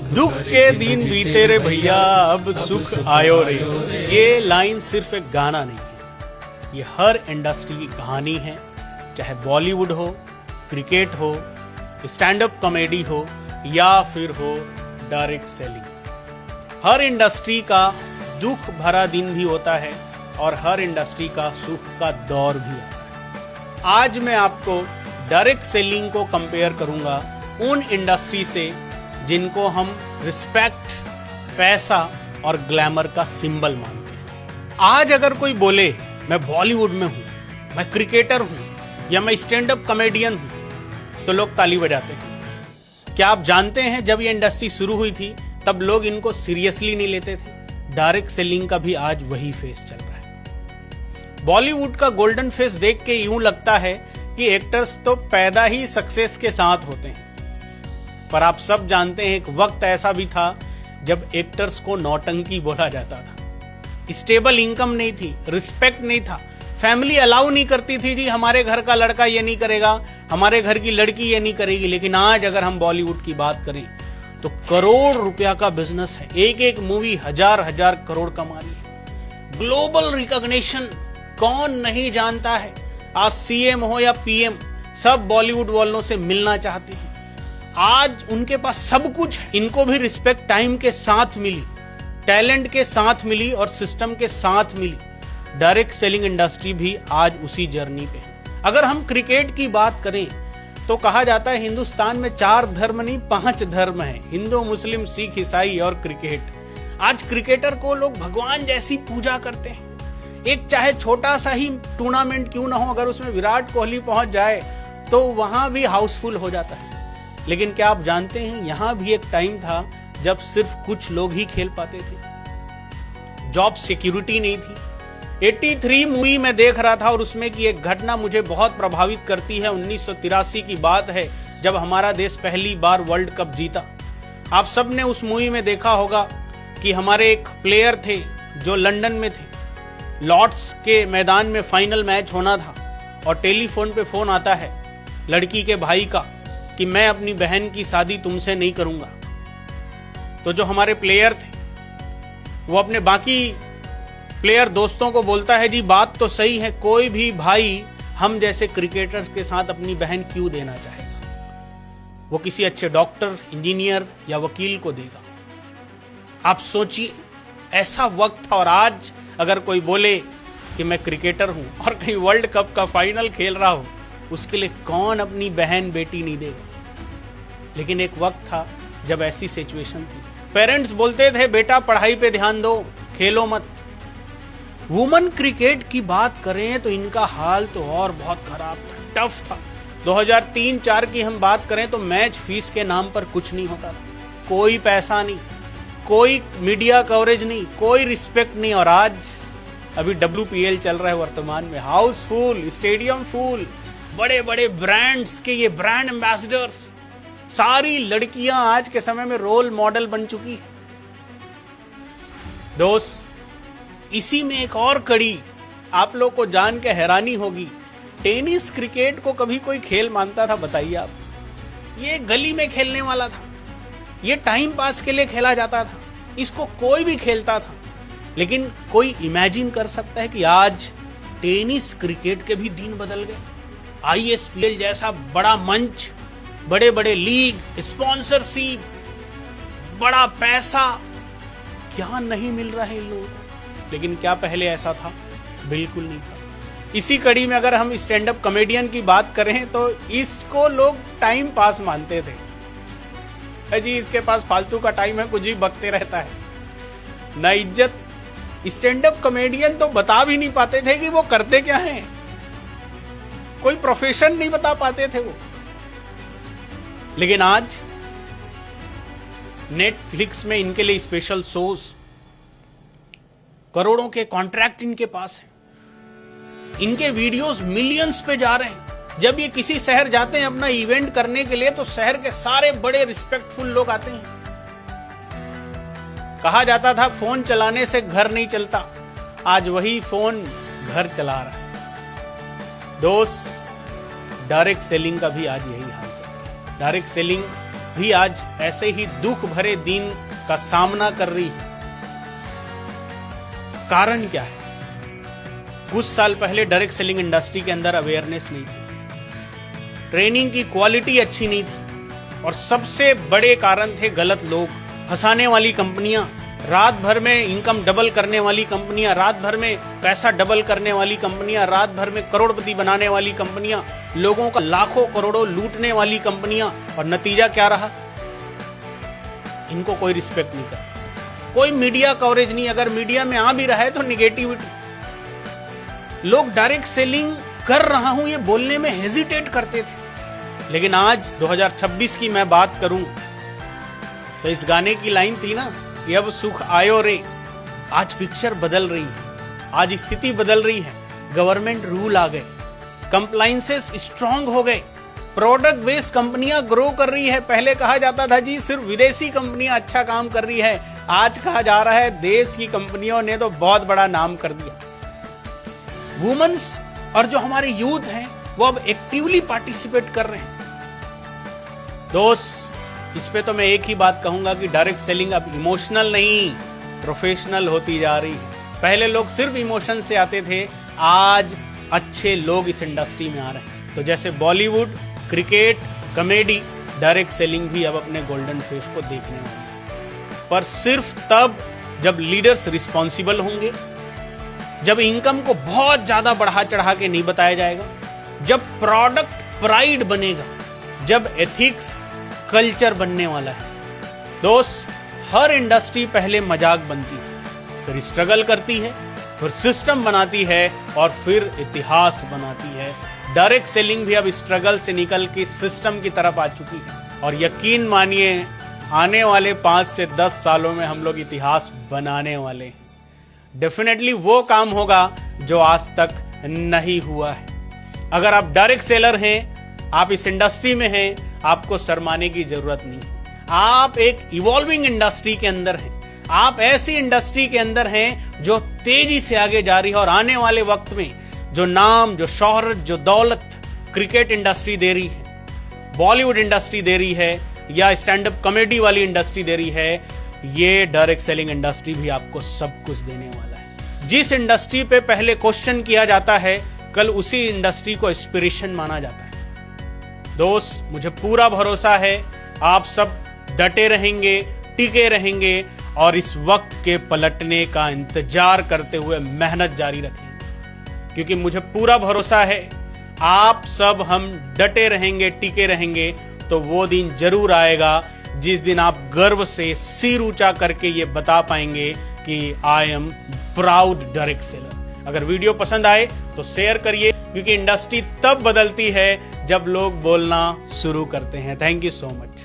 दुख के दिन बीते रे भैया अब सुख आयो रे। ये लाइन सिर्फ एक गाना नहीं है, ये हर इंडस्ट्री की कहानी है। चाहे बॉलीवुड हो, क्रिकेट हो, स्टैंड अप कॉमेडी हो या फिर हो डायरेक्ट सेलिंग। हर इंडस्ट्री का दुख भरा दिन भी होता है और हर इंडस्ट्री का सुख का दौर भी आता है। आज मैं आपको डायरेक्ट सेलिंग को कंपेयर करूंगा उन इंडस्ट्री से जिनको हम रिस्पेक्ट, पैसा और ग्लैमर का सिंबल मानते हैं। आज अगर कोई बोले मैं बॉलीवुड में हूं, मैं क्रिकेटर हूं या मैं स्टैंड अप कॉमेडियन हूं, तो लोग ताली बजाते हैं। क्या आप जानते हैं जब ये इंडस्ट्री शुरू हुई थी तब लोग इनको सीरियसली नहीं लेते थे। डायरेक्ट सेलिंग का भी आज वही फेस चल रहा है। बॉलीवुड का गोल्डन फेस देख के यूं लगता है कि एक्टर्स तो पैदा ही सक्सेस के साथ होते हैं, पर आप सब जानते हैं एक वक्त ऐसा भी था जब एक्टर्स को नौटंकी बोला जाता था। स्टेबल इनकम नहीं थी, रिस्पेक्ट नहीं था, फैमिली अलाउ नहीं करती थी जी हमारे घर का लड़का ये नहीं करेगा, हमारे घर की लड़की ये नहीं करेगी। लेकिन आज अगर हम बॉलीवुड की बात करें तो करोड़ रुपया का बिजनेस है, एक एक मूवी हजार हजार करोड़ कमा रही है। ग्लोबल रिकॉग्निशन कौन नहीं जानता है। आज सीएम हो या पीएम सब बॉलीवुड वालों से मिलना चाहते हैं। आज उनके पास सब कुछ है, इनको भी रिस्पेक्ट टाइम के साथ मिली, टैलेंट के साथ मिली और सिस्टम के साथ मिली। डायरेक्ट सेलिंग इंडस्ट्री भी आज उसी जर्नी पे है। अगर हम क्रिकेट की बात करें तो कहा जाता है हिंदुस्तान में 4 धर्म नहीं 5 धर्म है, हिंदू, मुस्लिम, सिख, ईसाई और क्रिकेट। आज क्रिकेटर को लोग भगवान जैसी पूजा करते हैं। एक चाहे छोटा सा ही टूर्नामेंट क्यों ना हो, अगर उसमें विराट कोहली पहुंच जाए तो वहां भी हाउसफुल हो जाता है। लेकिन क्या आप जानते हैं यहां भी एक टाइम था जब सिर्फ कुछ लोग ही खेल पाते थे। जॉब सिक्योरिटी नहीं थी। 83 मूवी में देख रहा था और उसमें की एक घटना मुझे बहुत प्रभावित करती है। 1983 की बात है जब हमारा देश पहली बार वर्ल्ड कप जीता। आप सब ने उस मूवी में देखा होगा कि हमारे एक प्लेयर थे जो लंदन में थे। लॉर्ड्स के मैदान में फाइनल मैच होना था और टेलीफोन पे फोन आता है लड़की के भाई का कि मैं अपनी बहन की शादी तुमसे नहीं करूंगा। तो जो हमारे प्लेयर थे वो अपने बाकी प्लेयर दोस्तों को बोलता है जी बात तो सही है, कोई भी भाई हम जैसे क्रिकेटर्स के साथ अपनी बहन क्यों देना चाहेगा, वो किसी अच्छे डॉक्टर, इंजीनियर या वकील को देगा। आप सोचिए ऐसा वक्त था। और आज अगर कोई बोले कि मैं क्रिकेटर हूं और कहीं वर्ल्ड कप का फाइनल खेल रहा हूं, उसके लिए कौन अपनी बहन बेटी नहीं देगा। लेकिन एक वक्त था जब ऐसी सिचुएशन थी। पेरेंट्स बोलते थे बेटा पढ़ाई पे ध्यान दो, खेलो मत। वुमेन क्रिकेट की बात करें तो इनका हाल तो और बहुत खराब था, टफ था। 2003-4 की हम बात करें तो मैच फीस के नाम पर कुछ नहीं होता था। कोई पैसा नहीं, कोई मीडिया कवरेज नहीं, कोई रिस्पेक्ट नहीं। और आज अभी WPL चल रहा है वर्तमान में, हाउसफुल, स्टेडियम फुल, बड़े बड़े ब्रांड्स के ये ब्रांड एम्बेसडर्स, सारी लड़कियां आज के समय में रोल मॉडल बन चुकी है। दोस्त, इसी में एक और कड़ी आप लोग को जान के हैरानी होगी। टेनिस क्रिकेट को कभी कोई खेल मानता था बताइए आप? ये गली में खेलने वाला था, ये टाइम पास के लिए खेला जाता था, इसको कोई भी खेलता था। लेकिन कोई इमेजिन कर सकता है कि आज टेनिस क्रिकेट के भी दिन बदल गए। ISPL जैसा बड़ा मंच, बड़े बड़े लीग, स्पॉन्सरशिप, बड़ा पैसा, क्या नहीं मिल रहा है इन लोगों को। लेकिन क्या पहले ऐसा था? बिल्कुल नहीं था। इसी कड़ी में अगर हम स्टैंड अप कॉमेडियन की बात करें तो इसको लोग टाइम पास मानते थे। जी इसके पास फालतू का टाइम है, कुछ ही बकते रहता है, ना इज्जत। स्टैंड अप कॉमेडियन तो बता भी नहीं पाते थे कि वो करते क्या हैं, कोई प्रोफेशन नहीं बता पाते थे वो। लेकिन आज नेटफ्लिक्स में इनके लिए स्पेशल शोज, करोड़ों के कॉन्ट्रैक्ट इनके पास हैं, इनके वीडियोस मिलियंस पे जा रहे हैं। जब ये किसी शहर जाते हैं अपना इवेंट करने के लिए तो शहर के सारे बड़े रिस्पेक्टफुल लोग आते हैं। कहा जाता था फोन चलाने से घर नहीं चलता, आज वही फोन घर चला रहा है। दोस्त, डायरेक्ट सेलिंग का भी आज यही हाल चल रहा है। डायरेक्ट सेलिंग भी आज ऐसे ही दुख भरे दिन का सामना कर रही है। कारण क्या है? कुछ साल पहले डायरेक्ट सेलिंग इंडस्ट्री के अंदर अवेयरनेस नहीं थी, ट्रेनिंग की क्वालिटी अच्छी नहीं थी, और सबसे बड़े कारण थे गलत लोग, फंसाने वाली कंपनियां, रात भर में इनकम डबल करने वाली कंपनियां, रात भर में पैसा डबल करने वाली कंपनियां, रात भर में करोड़पति बनाने वाली कंपनियां, लोगों का लाखों करोड़ों लूटने वाली कंपनियां। और नतीजा क्या रहा? इनको कोई रिस्पेक्ट नहीं करता, कोई मीडिया कवरेज नहीं। अगर मीडिया में आ भी रहा है तो निगेटिविटी। लोग डायरेक्ट सेलिंग कर रहा हूं ये बोलने में हेजिटेट करते थे। लेकिन आज 2026 की मैं बात करूं तो इस गाने की लाइन थी ना, ये अब सुख आयो रे। आज पिक्चर बदल रही है, आज स्थिति बदल रही है। गवर्नमेंट रूल आ गए, कंप्लायंसेस स्ट्रांग हो गए, प्रोडक्ट बेस्ड कंपनियां ग्रो कर रही है। पहले कहा जाता था जी सिर्फ विदेशी कंपनियां अच्छा काम कर रही है, आज कहा जा रहा है देश की कंपनियों ने तो बहुत बड़ा नाम कर दिया। वुमेन्स और जो हमारे यूथ हैं वो अब एक्टिवली पार्टिसिपेट कर रहे हैं। दोस्त, इस पे तो मैं एक ही बात कहूंगा कि डायरेक्ट सेलिंग अब इमोशनल नहीं, प्रोफेशनल होती जा रही है। पहले लोग सिर्फ इमोशन से आते थे, आज अच्छे लोग इस इंडस्ट्री में आ रहे हैं। तो जैसे Bollywood, cricket, comedy, direct selling भी अब अपने गोल्डन फेस को देखने वाली है। पर सिर्फ तब जब लीडर्स रिस्पॉन्सिबल होंगे, जब इनकम को बहुत ज्यादा बढ़ा चढ़ा के नहीं बताया जाएगा, जब प्रोडक्ट प्राइड बनेगा, जब एथिक्स कल्चर बनने वाला है। दोस्त, हर इंडस्ट्री पहले मजाक बनती है, फिर स्ट्रगल करती है, फिर सिस्टम बनाती है और फिर इतिहास बनाती है। डायरेक्ट सेलिंग भी अब स्ट्रगल से निकल के सिस्टम की तरफ आ चुकी है। और यकीन मानिए, आने वाले 5 से 10 सालों में हम लोग इतिहास बनाने वाले हैं। डेफिनेटली वो काम होगा जो आज तक नहीं हुआ है। अगर आप डायरेक्ट सेलर हैं, आप इस इंडस्ट्री में हैं, आपको शर्माने की जरूरत नहीं है। आप एक इवॉल्विंग इंडस्ट्री के अंदर हैं, आप ऐसी इंडस्ट्री के अंदर हैं जो तेजी से आगे जा रही है। और आने वाले वक्त में जो नाम, जो शोहरत, जो दौलत क्रिकेट इंडस्ट्री दे रही है, बॉलीवुड इंडस्ट्री दे रही है, या स्टैंड अप कॉमेडी वाली इंडस्ट्री दे रही है, ये डायरेक्ट सेलिंग इंडस्ट्री भी आपको सब कुछ देने वाला है। जिस इंडस्ट्री पे पहले क्वेश्चन किया जाता है, कल उसी इंडस्ट्री को इंस्पिरेशन माना जाता है। दोस्त, मुझे पूरा भरोसा है आप सब डटे रहेंगे, टिके रहेंगे और इस वक्त के पलटने का इंतजार करते हुए मेहनत जारी रखेंगे, क्योंकि मुझे पूरा भरोसा है आप सब हम डटे रहेंगे, टिके रहेंगे तो वो दिन जरूर आएगा जिस दिन आप गर्व से सिर ऊंचा करके ये बता पाएंगे कि I am proud direct seller. अगर वीडियो पसंद आए तो शेयर करिए, क्योंकि इंडस्ट्री तब बदलती है जब लोग बोलना शुरू करते हैं। Thank you so much.